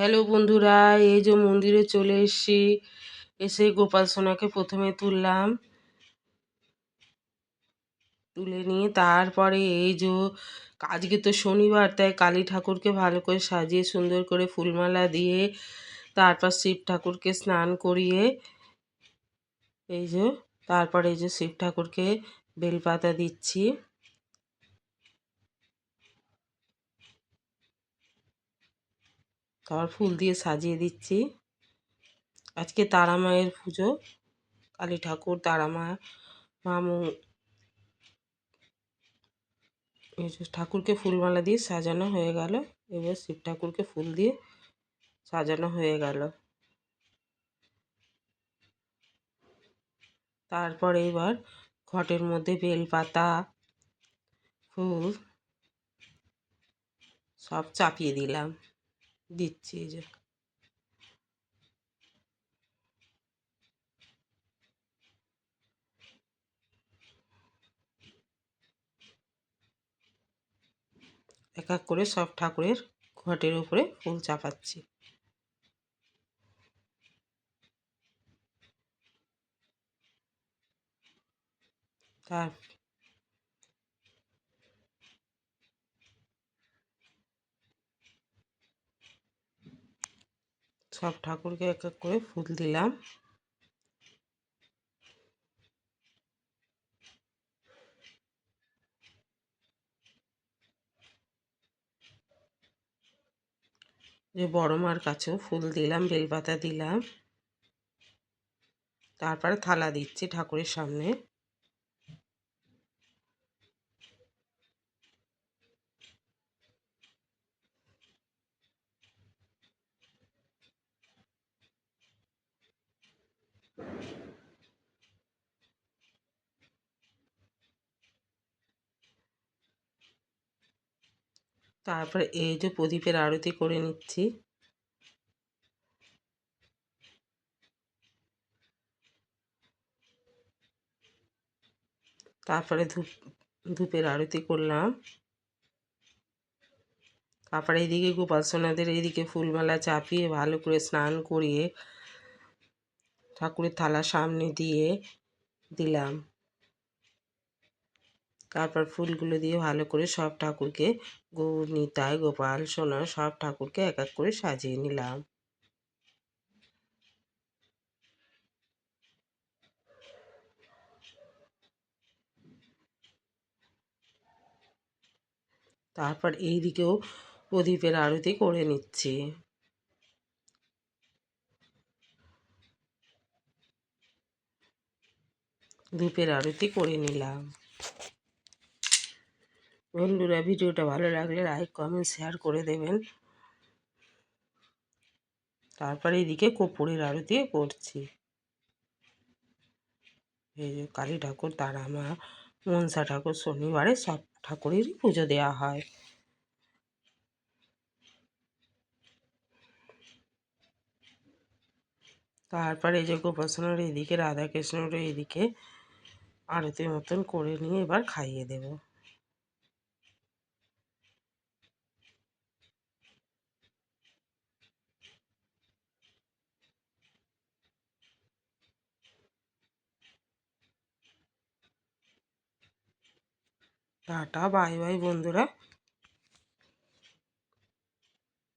Hello বন্ধুরা, এই যে মন্দিরে চলে এসেছি। এসে গোপাল সোনাকে প্রথমে তুললাম, তুলে নিয়ে তারপরে এই যে আজকে তো শনিবার, তাই কালী ঠাকুরকে ভালো করে সাজিয়ে সুন্দর করে ফুলমালা দিয়ে তারপর শিব ঠাকুরকে স্নান করিয়ে এই যে তারপরে এই যে শিব ঠাকুরকে বেলপাতা দিচ্ছি। তারপর ফুল দিয়ে সাজিয়ে দিচ্ছি। আজকে তারা মায়ের পুজো, কালী ঠাকুর, তারা মা, এই যে ঠাকুরকে ফুলমালা দিয়ে সাজানো হয়ে গেল। এবার শিব ঠাকুরকে ফুল দিয়ে সাজানো হয়ে গেল। তারপর এবার ঘটের মধ্যে বেলপাতা, ফুল সব চাপিয়ে দিলাম, দিচ্ছি। এই যে এক এক করে সব ঠাকুরের ঘটের উপরে ফুল চাপাচ্ছি। তার সব ঠাকুরকে এক এক করে ফুল দিলাম। যে বড় মার কাছেও ফুল দিলাম, বেলপাতা দিলাম। তারপরে থালা দিচ্ছি ঠাকুরের সামনে। তারপরে এই যে প্রদীপের আরতি করে নিচ্ছি। তারপরে ধূপের আরতি করলাম। তারপরে এইদিকে গোপাল সোনাদের এইদিকে ফুলমালা চাপিয়ে ভালো করে স্নান করিয়ে ঠাকুরের থালা সামনে দিয়ে দিলাম। তারপর ফুলগুলো দিয়ে ভালো করে সব ঠাকুরকে, গৌর নিতাই, গোপাল সোনা সব ঠাকুরকে এক এক করে সাজিয়ে নিলাম। তারপর এই দিকেও প্রদীপের আরতি করে নিচ্ছি। ধূপের আরতি করে নিলাম। বন্ধুরা, ভিডিওটা ভালো লাগলে লাইক, কমেন্ট, শেয়ার করে দেবেন। তারপরে এদিকে কর্পূরের আরতি করছি। এই যে কালী ঠাকুর, তারা মা, মনসা ঠাকুর, শনিবারে সব ঠাকুরেরই পুজো দেওয়া হয়। তারপরে এই যে গোপাসনার এদিকে, রাধাকৃষ্ণর এদিকে আরতি মতন করে নিয়ে এবার খাইয়ে দেব। টাটা, বাই বাই বন্ধুরা।